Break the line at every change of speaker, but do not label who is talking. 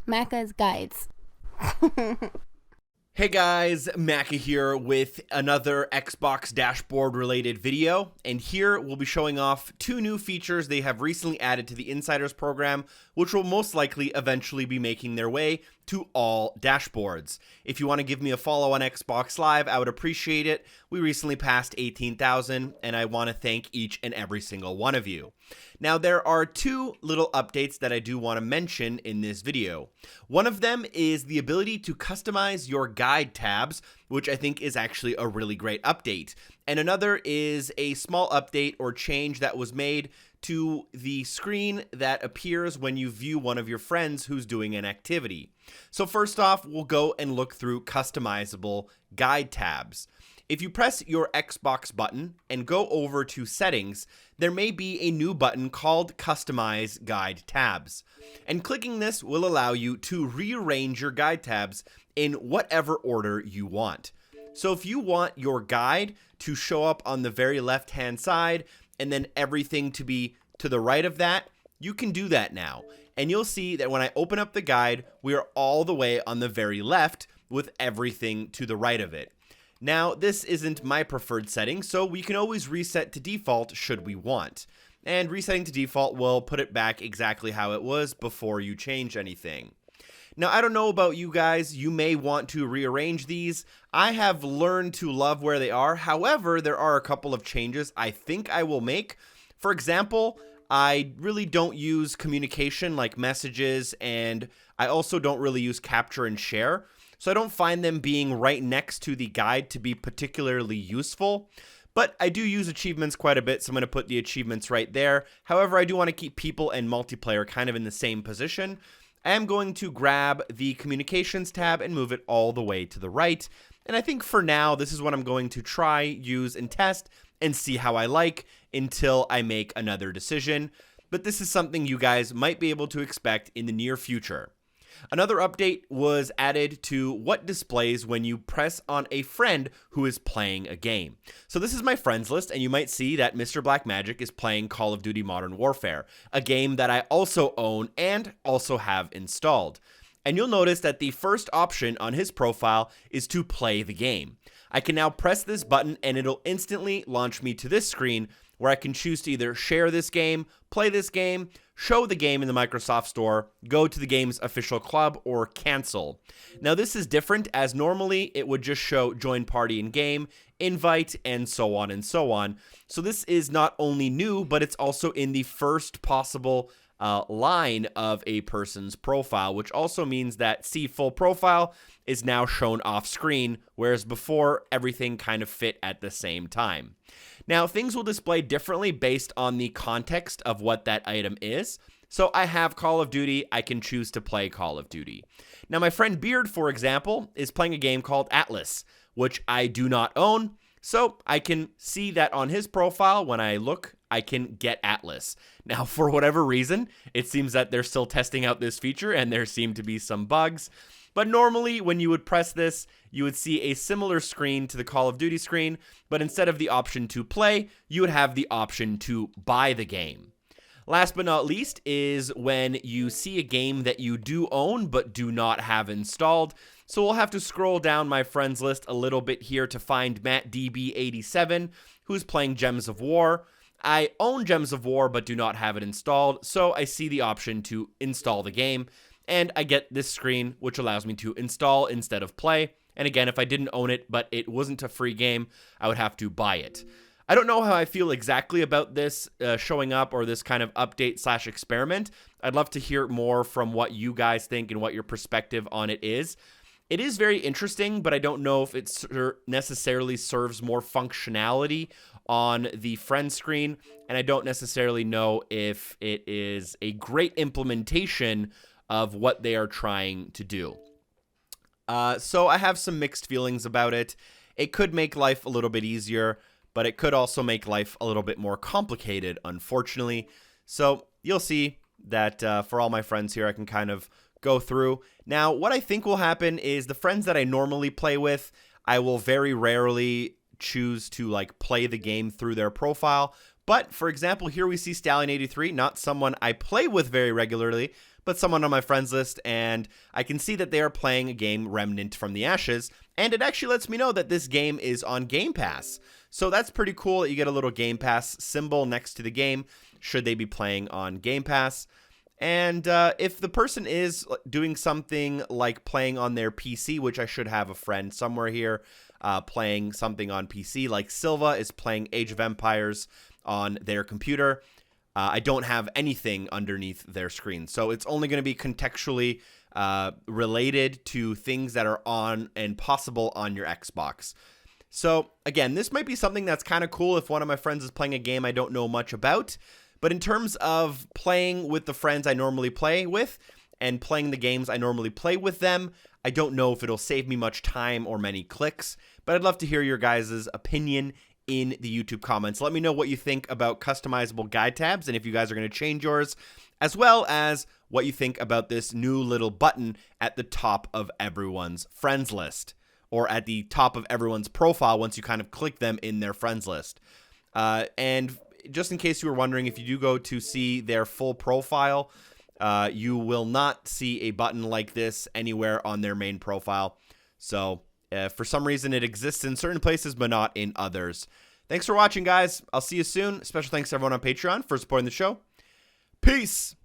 Macca's Guides.
Hey guys, Macca here with another Xbox dashboard related video, and here we'll be showing off two new features they have recently added to the Insiders program, which will most likely eventually be making their way to all dashboards. If you want to give me a follow on Xbox Live, I would appreciate it. We recently passed 18,000, and I want to thank each and every single one of you. Now, there are two little updates that I do want to mention in this video. One of them is the ability to customize your guide tabs, which I think is actually a really great update. And another is a small update or change that was made to the screen that appears when you view one of your friends who's doing an activity. So first off, we'll go and look through customizable guide tabs. If you press your Xbox button and go over to settings, there may be a new button called Customize Guide Tabs. And clicking this will allow you to rearrange your guide tabs in whatever order you want. So if you want your guide to show up on the very left-hand side and then everything to be to the right of that, you can do that now. And you'll see that when I open up the guide, we are all the way on the very left with everything to the right of it. Now, this isn't my preferred setting, so we can always reset to default should we want. And resetting to default will put it back exactly how it was before you change anything. Now, I don't know about you guys, you may want to rearrange these. I have learned to love where they are. However, there are a couple of changes I think I will make. For example, I really don't use communication like messages, and I also don't really use capture and share. So I don't find them being right next to the guide to be particularly useful. But I do use achievements quite a bit, so I'm going to put the achievements right there. However, I do want to keep people and multiplayer kind of in the same position. I am going to grab the communications tab and move it all the way to the right. And I think for now, this is what I'm going to try, use, and test and see how I like until I make another decision. But this is something you guys might be able to expect in the near future. Another update was added to what displays when you press on a friend who is playing a game. So this is my friends list, and you might see that Mr. Blackmagic is playing Call of Duty Modern Warfare, a game that I also own and also have installed. And you'll notice that the first option on his profile is to play the game. I can now press this button and it'll instantly launch me to this screen where I can choose to either share this game, play this game, show the game in the Microsoft Store, go to the game's official club, or cancel. Now this is different, as normally it would just show join party in game, invite, and so on and so on. So this is not only new, but it's also in the first possible line of a person's profile, which also means that see full profile is now shown off screen, whereas before everything kind of fit at the same time. Now, things will display differently based on the context of what that item is. So I have Call of Duty, I can choose to play Call of Duty. Now, my friend Beard, for example, is playing a game called Atlas, which I do not own. So I can see that on his profile, when I look, I can get Atlas. Now, for whatever reason, it seems that they're still testing out this feature and there seem to be some bugs. But normally, when you would press this, you would see a similar screen to the Call of Duty screen, but instead of the option to play, you would have the option to buy the game. Last but not least is when you see a game that you do own but do not have installed. So we'll have to scroll down my friends list a little bit here to find MattDB87, who's playing Gems of War. I own Gems of War but do not have it installed, so I see the option to install the game. And I get this screen, which allows me to install instead of play. And again, if I didn't own it, but it wasn't a free game, I would have to buy it. I don't know how I feel exactly about this showing up or this kind of update/experiment. I'd love to hear more from what you guys think and what your perspective on it is. It is very interesting, but I don't know if it necessarily serves more functionality on the friend screen. And I don't necessarily know if it is a great implementation of what they are trying to do. So I have some mixed feelings about it. It could make life a little bit easier, but it could also make life a little bit more complicated, unfortunately. So you'll see that for all my friends here, I can kind of go through. Now, what I think will happen is the friends that I normally play with, I will very rarely choose to like play the game through their profile. But for example, here we see Stallion83, not someone I play with very regularly, but someone on my friends list, and I can see that they are playing a game, Remnant from the Ashes, and it actually lets me know that this game is on Game Pass. So that's pretty cool that you get a little Game Pass symbol next to the game, should they be playing on Game Pass. And if the person is doing something like playing on their PC, which I should have a friend somewhere here playing something on PC, like Silva is playing Age of Empires on their computer, I don't have anything underneath their screen. So it's only going to be contextually related to things that are on and possible on your Xbox. So again, this might be something that's kind of cool if one of my friends is playing a game I don't know much about. But in terms of playing with the friends I normally play with and playing the games I normally play with them, I don't know if it'll save me much time or many clicks, but I'd love to hear your guys' opinion in the YouTube comments. Let me know what you think about customizable guide tabs and if you guys are going to change yours, as well as what you think about this new little button at the top of everyone's friends list, or at the top of everyone's profile once you kind of click them in their friends list. And just in case you were wondering, if you do go to see their full profile, you will not see a button like this anywhere on their main profile. So for some reason it exists in certain places but not in others. Thanks for watching, guys. I'll see you soon. Special thanks to everyone on Patreon for supporting the show. Peace!